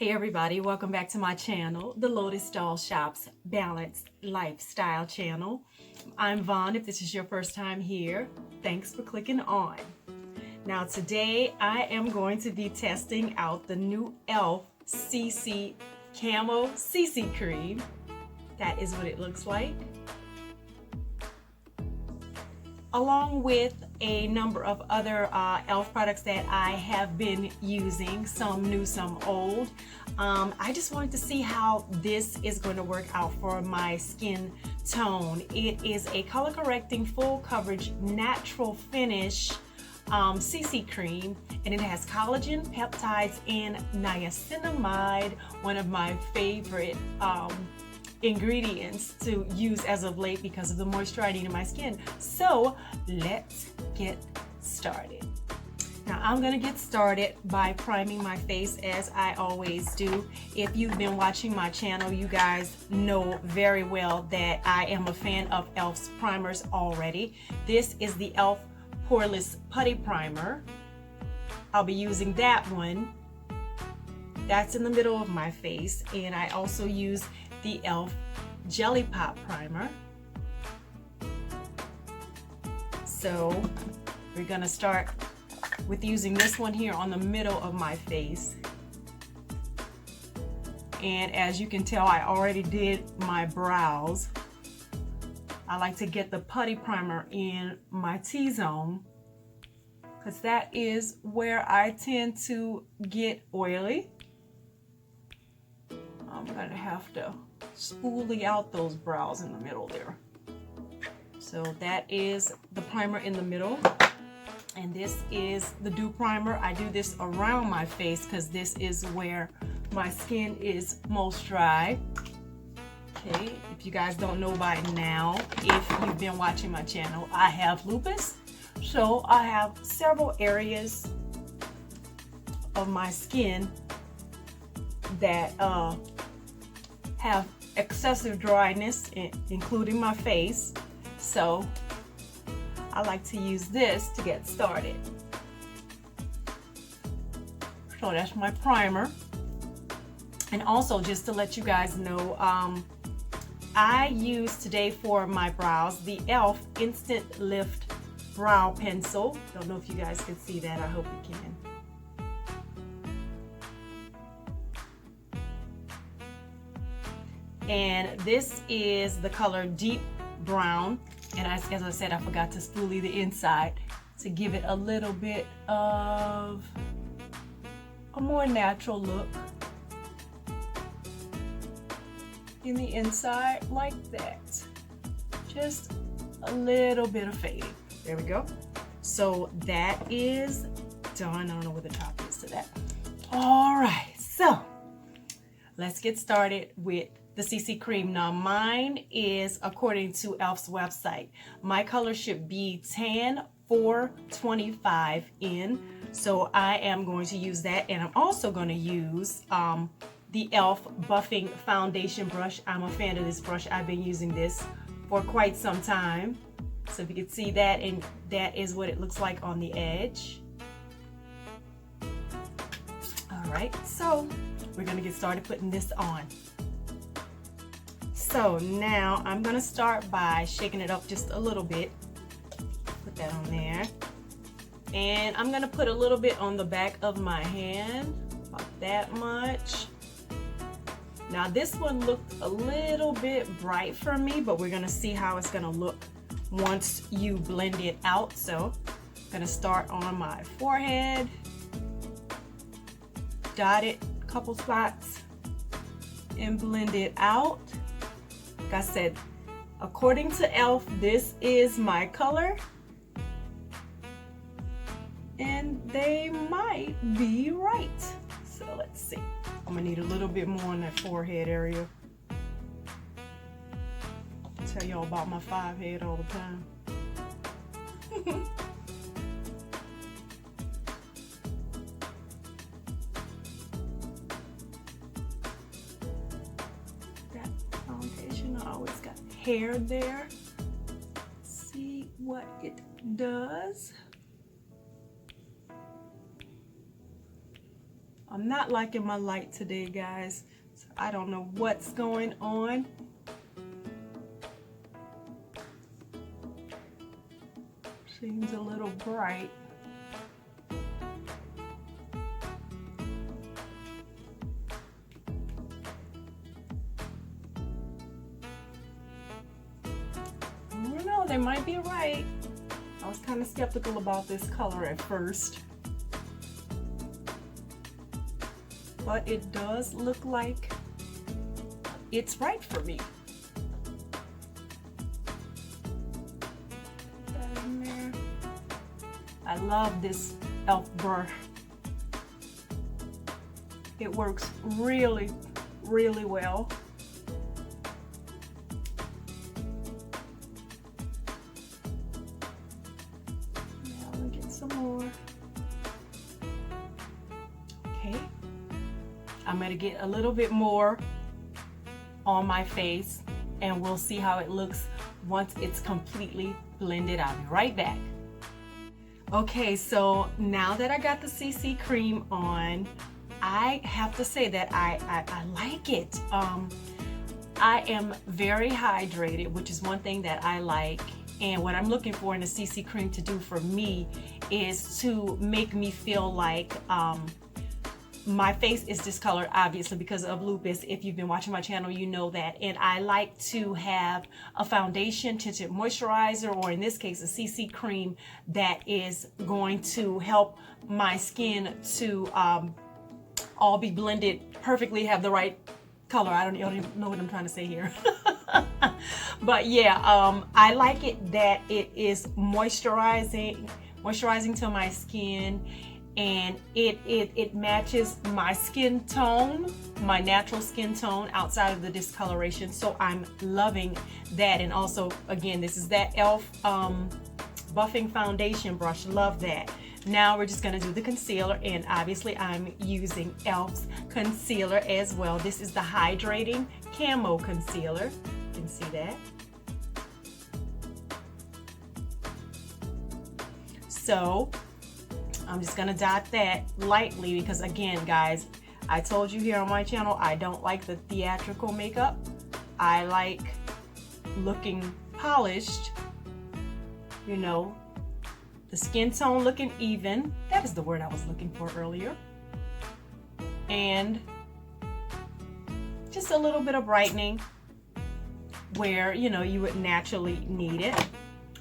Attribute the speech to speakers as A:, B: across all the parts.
A: Hey everybody, welcome back to my channel, the Lotus Doll Shop's Balanced Lifestyle channel. I'm Vaughn. If this is your first time here, thanks for clicking on. Now today I am going to be testing out the new E.l.f. Camo CC Cream. That is what it looks like. Along with a number of other E.l.f. products that I have been using, some new, some old. I just wanted to see how this is going to work out for my skin tone. It is a color correcting, full coverage, natural finish CC cream, and it has collagen, peptides, and niacinamide, one of my favorite ingredients to use as of late because of the moisture I need in my skin. So let's get started. Now I'm gonna get started by priming my face as I always do. If you've been watching my channel, you guys know very well that I am a fan of E.l.f.'s primers already. This is the E.l.f. Poreless Putty Primer. I'll be using that one. That's in the middle of my face, and I also use the E.l.f. Jelly Pop Primer. So we're gonna start with using this one here on the middle of my face. And as you can tell, I already did my brows. I like to get the putty primer in my T-zone because that is where I tend to get oily. I'm gonna have to spoolie out those brows in the middle there. So that is the primer in the middle, and this is the dew primer. I do this around my face because this is where my skin is most dry. Okay, if you guys don't know by now, if you've been watching my channel, I have lupus. So I have several areas of my skin that have excessive dryness, including my face. So I like to use this to get started. So that's my primer. And also, just to let you guys know, I use today for my brows the E.l.f. Instant Lift Brow Pencil. Don't know if you guys can see that. I hope you can. And this is the color Deep Brown. And as I said, I forgot to spoolie the inside to give it a little bit of a more natural look in the inside, like that. Just a little bit of fading. There we go. So that is done. I don't know where the top is to that. All right, so let's get started with the CC cream. Now mine is, according to E.l.f.'s website, my color should be tan 425 in. So I am going to use that, and I'm also going to use the E.l.f. buffing foundation brush. I'm a fan of this brush. I've been using this for quite some time. So if you can see that, and that is what it looks like on the edge. All right, so we're going to get started putting this on. So now I'm gonna start by shaking it up just a little bit. Put that on there. And I'm gonna put a little bit on the back of my hand, about that much. Now this one looked a little bit bright for me, but we're gonna see how it's gonna look once you blend it out. So I'm gonna start on my forehead, dot it a couple spots, and blend it out. Like I said, according to E.l.f., this is my color, and they might be right. So let's see. I'm gonna need a little bit more on that forehead area. I tell y'all about my 5 head all the time. I always got hair there. Let's see what it does. I'm not liking my light today, guys. So I don't know what's going on. Seems a little bright. I don't know, they might be right. I was kind of skeptical about this color at first, but it does look like it's right for me. That in there. I love this e.l.f. brush. It works really, really well. Now let me get some more. Okay. I'm going to get a little bit more on my face and we'll see how it looks once it's completely blended. I'll be right back. Okay, so now that I got the CC cream on, I have to say that I like it. I am very hydrated, which is one thing that I like. And what I'm looking for in a CC cream to do for me is to make me feel like my face is discolored, obviously because of lupus. If you've been watching my channel, you know that. And I like to have a foundation, tinted moisturizer, or in this case a CC cream that is going to help my skin to all be blended perfectly, have the right color. I don't even know what I'm trying to say here. But yeah, I like it that it is moisturizing to my skin, and it matches my skin tone, my natural skin tone outside of the discoloration. So I'm loving that. And also, again, this is that e.l.f. buffing foundation brush. Love that. Now we're just going to do the concealer, and obviously I'm using e.l.f.'s concealer as well. This is the Hydrating Camo Concealer. You can see that. So I'm just gonna dot that lightly because, again, guys, I told you here on my channel, I don't like the theatrical makeup. I like looking polished, you know, the skin tone looking even. That is the word I was looking for earlier. And just a little bit of brightening where, you know, you would naturally need it.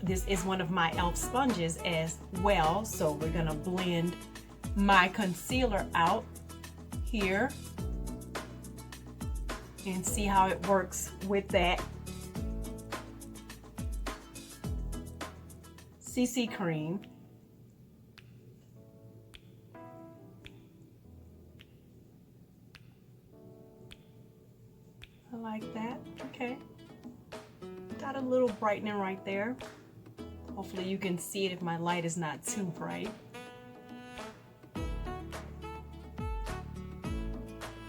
A: This is one of my e.l.f. sponges as well, so we're gonna blend my concealer out here and see how it works with that CC cream. I like that. Okay, got a little brightening right there. Hopefully you can see it if my light is not too bright. Let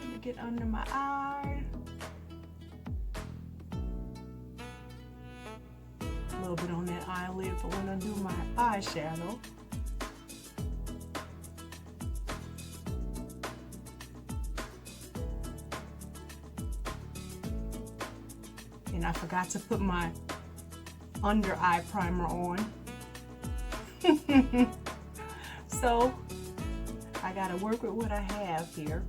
A: me get under my eye. A little bit on that eyelid for when I do my eyeshadow. And I forgot to put my under eye primer on. So I gotta work with what I have here.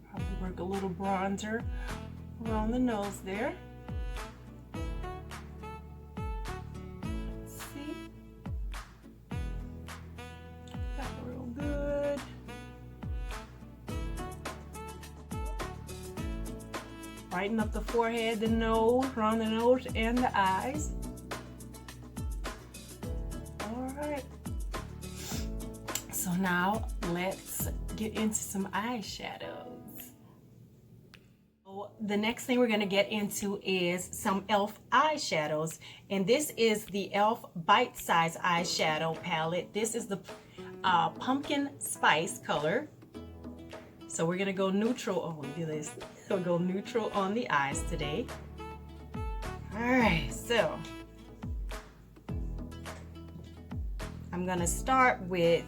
A: Probably work a little bronzer around the nose there. Brighten up the forehead, the nose, around the nose and the eyes. All right. So now let's get into some eyeshadows. So the next thing we're going to get into is some e.l.f. eyeshadows, and this is the e.l.f. Bite Size eyeshadow palette. This is the pumpkin spice color. So we're gonna go neutral. Oh, we do this. We'll go neutral on the eyes today. All right, so I'm gonna start with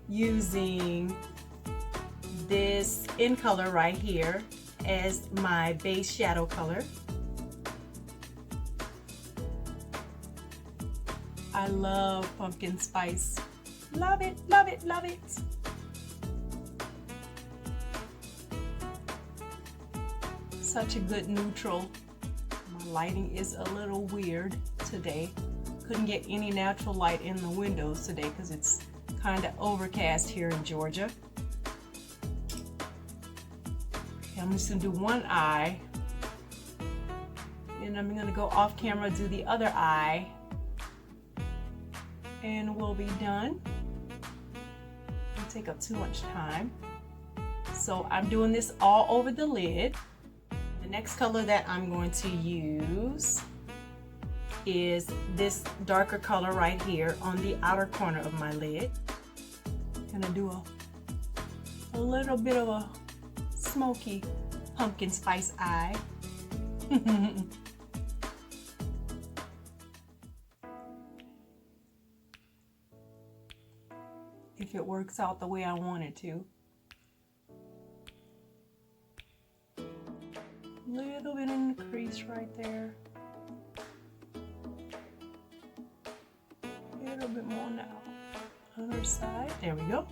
A: using this in color right here as my base shadow color. I love pumpkin spice. Love it, love it, love it. Such a good neutral. My lighting is a little weird today. Couldn't get any natural light in the windows today because it's kind of overcast here in Georgia. Okay, I'm just gonna do one eye, and I'm gonna go off camera, do the other eye, and we'll be done. It'll take up too much time. So I'm doing this all over the lid. The next color that I'm going to use is this darker color right here on the outer corner of my lid. Gonna do a little bit of a smoky pumpkin spice eye. If it works out the way I want it to. Little bit in the crease right there. A little bit more now. Other side. There we go.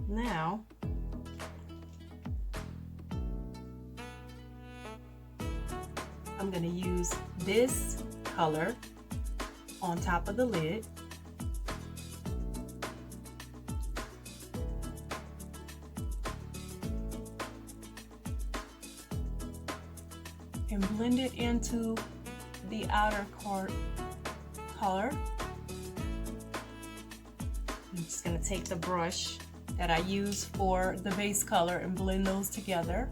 A: Now, I'm going to use this color on top of the lid. And blend it into the outer color. I'm just going to take the brush that I use for the base color and blend those together.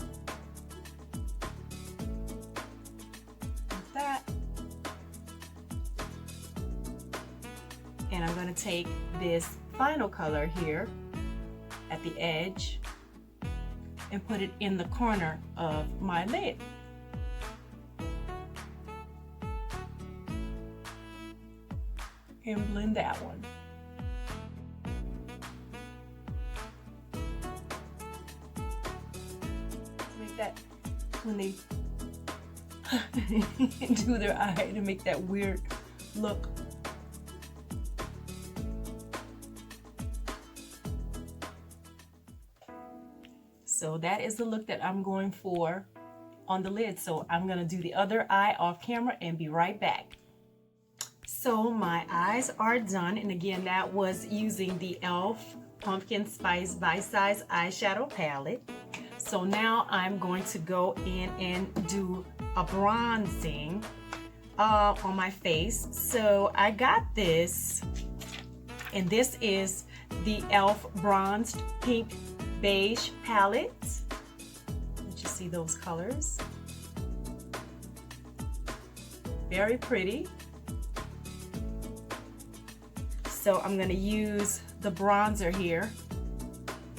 A: Like that. And I'm going to take this final color here at the edge and put it in the corner of my lid. And blend that one. Make that when they do their eye, to make that weird look. So that is the look that I'm going for on the lid. So I'm gonna do the other eye off camera and be right back. So my eyes are done, and again, that was using the E.l.f. Pumpkin Spice Bite Size Eyeshadow Palette. So now I'm going to go in and do a bronzing on my face. So I got this, and this is the E.l.f. Bronzed Pink Beige Palette. Did you see those colors? Very pretty. So I'm gonna use the bronzer here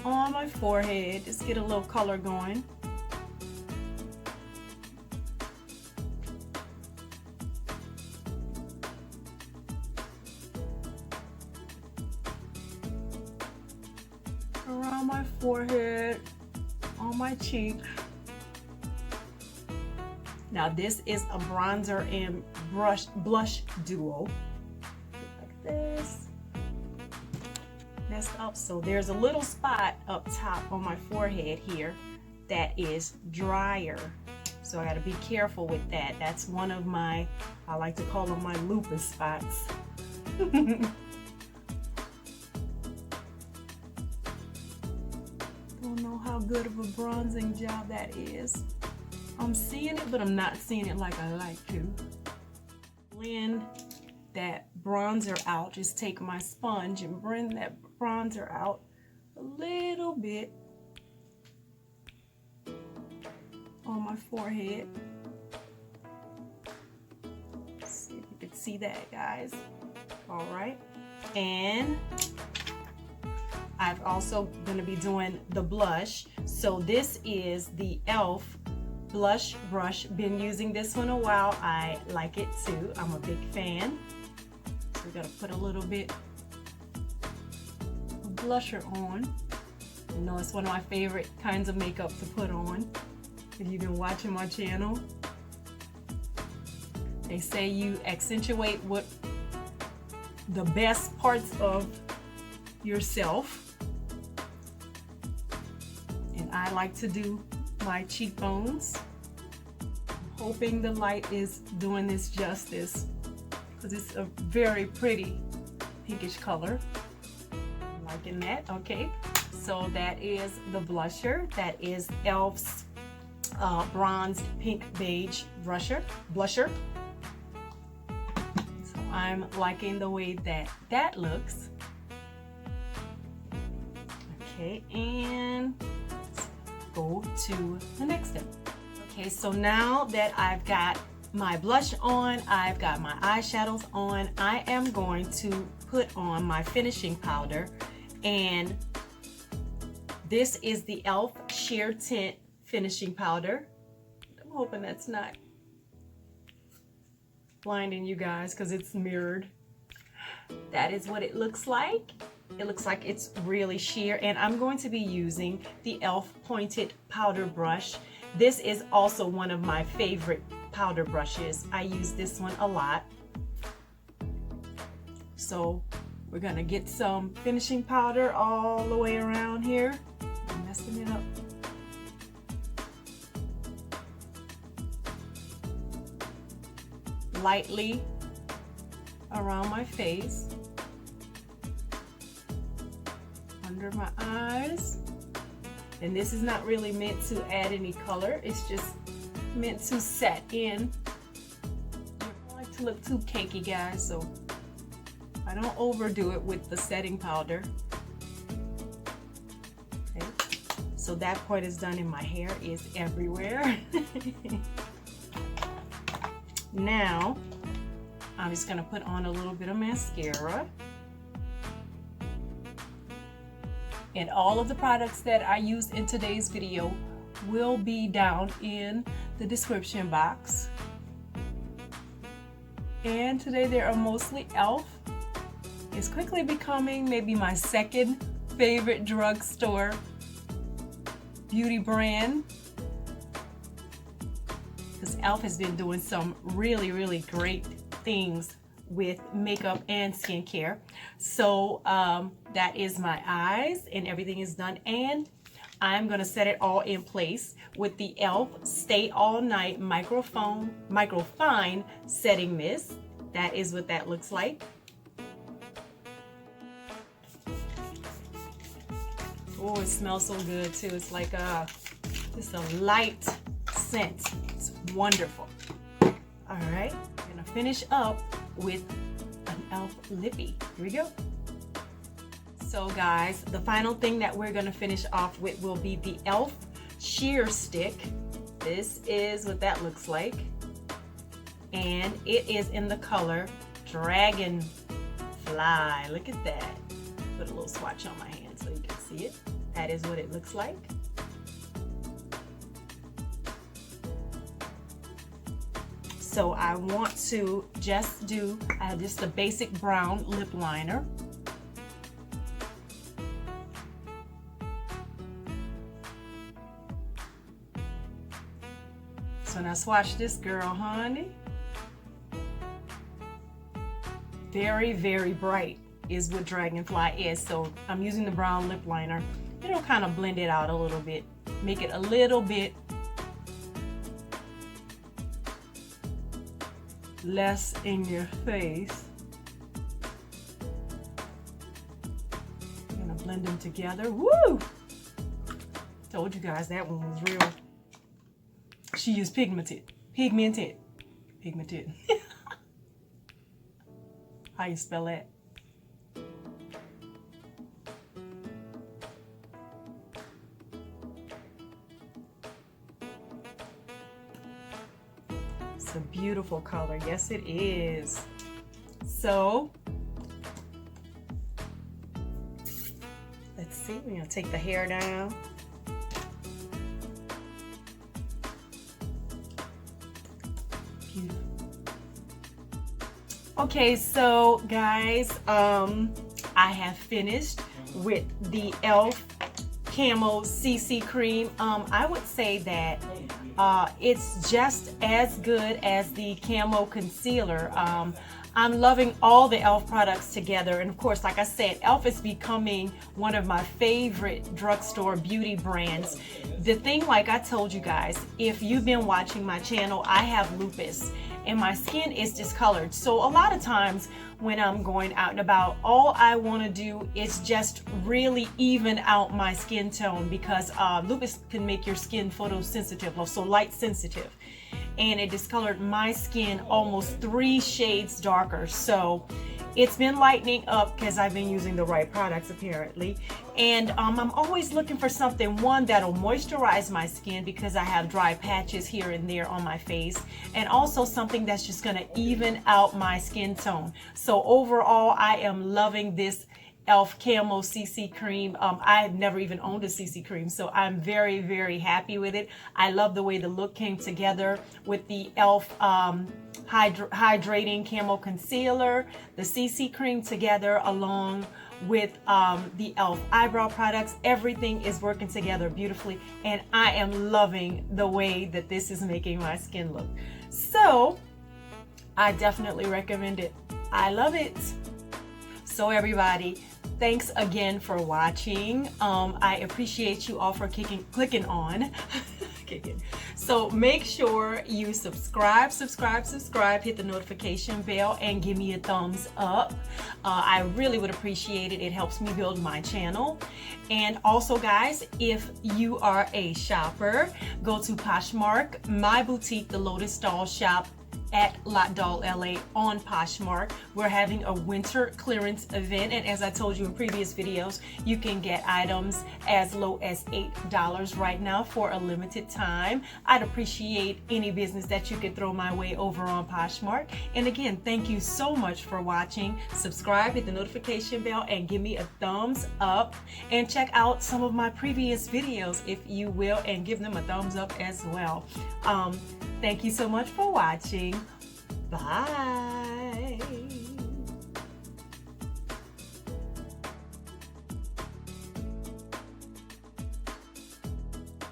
A: on my forehead, just get a little color going. Around my forehead, on my cheek. Now this is a bronzer and blush duo. Like this. Messed up, so there's a little spot up top on my forehead here that is drier, so I got to be careful with that. That's one of my, I like to call them my lupus spots. Don't know how good of a bronzing job that is. I'm seeing it, but I'm not seeing it like I like to. Blend that bronzer out. Just take my sponge and blend that bronzer out a little bit on my forehead. See if you can see that, guys. All right, And I've also going to be doing the blush. So this is the E.l.f. blush brush. Been using this one a while. I like it too. I'm a big fan. So we're going to put a little bit of blusher on. You know, it's one of my favorite kinds of makeup to put on. If you've been watching my channel, they say you accentuate what the best parts of yourself. And I like to do my cheekbones. I'm hoping the light is doing this justice because it's a very pretty pinkish color. I'm liking that. Okay, so that is the blusher. That is E.l.f.'s bronzed pink beige blusher. So I'm liking the way that looks. Okay, and let's go to the next step. Okay, so now that I've got my blush on, I've got my eyeshadows on, I am going to put on my finishing powder, and this is the E.l.f. Sheer Tint finishing powder. I'm hoping that's not blinding you guys because it's mirrored. That is what it looks like. It looks like it's really sheer, and I'm going to be using the E.l.f. pointed powder brush. This is also one of my favorite powder brushes. I use this one a lot. So we're gonna get some finishing powder all the way around here. I'm messing it up. Lightly around my face, under my eyes. And this is not really meant to add any color, it's just meant to set in. I don't like to look too cakey, guys, so I don't overdo it with the setting powder. Okay, so that part is done and my hair is everywhere. Now, I'm just gonna put on a little bit of mascara. And all of the products that I use in today's video will be down in the description box. And today they are mostly E.l.f. It's quickly becoming maybe my second favorite drugstore beauty brand, because E.l.f. has been doing some really great things with makeup and skincare. So that is my eyes, and everything is done, and I'm gonna set it all in place with the E.l.f. Stay All Night Microfine Setting Mist. That is what that looks like. Oh, it smells so good too. It's like just a light scent. It's wonderful. All right, I'm gonna finish up with an E.l.f. lippy. Here we go. So guys, the final thing that we're gonna finish off with will be the E.l.f. sheer stick. This is what that looks like, and it is in the color Dragonfly. Look at that. Put a little swatch on my hand so you can see it. That is what it looks like. So I want to just do just a basic brown lip liner. So now swatch this girl, honey. Very bright is what Dragonfly is. So I'm using the brown lip liner. It'll kind of blend it out a little bit, make it a little bit less in your face. I'm gonna blend them together. Woo! Told you guys that one was real. She is pigmented. How you spell that? It's a beautiful color. Yes, it is. So Let's see, we're gonna take the hair down. Beautiful. Okay, so guys, I have finished with the e.l.f. Camo CC Cream. I would say that it's just as good as the Camo Concealer. I'm loving all the e.l.f. products together, and of course, like I said, e.l.f. is becoming one of my favorite drugstore beauty brands. The thing, like I told you guys, if you've been watching my channel, I have lupus and my skin is discolored. So a lot of times when I'm going out and about, all I want to do is just really even out my skin tone, because lupus can make your skin photosensitive, so light sensitive. And it discolored my skin almost 3 shades darker. So it's been lightening up because I've been using the right products apparently. And I'm always looking for something, one, that'll moisturize my skin because I have dry patches here and there on my face, and also something that's just gonna even out my skin tone. So overall, I am loving this e.l.f. Camo CC Cream. I've never even owned a CC Cream, so I'm very, very happy with it. I love the way the look came together with the e.l.f. Hydrating Camo Concealer, the CC Cream together along with the e.l.f. eyebrow products. Everything is working together beautifully, and I am loving the way that this is making my skin look. So I definitely recommend it. I love it. So everybody, thanks again for watching. I appreciate you all for clicking on. So make sure you subscribe, hit the notification bell, and give me a thumbs up. I really would appreciate it. It helps me build my channel. And also guys, if you are a shopper, go to Poshmark, my boutique, the Lotus Doll Shop, at Lotus Doll LA on Poshmark. We're having a winter clearance event, and as I told you in previous videos, you can get items as low as $8 right now for a limited time. I'd appreciate any business that you could throw my way over on Poshmark. And again, thank you so much for watching. Subscribe, hit the notification bell, and give me a thumbs up, and check out some of my previous videos if you will, and give them a thumbs up as well. Thank you so much for watching. Bye.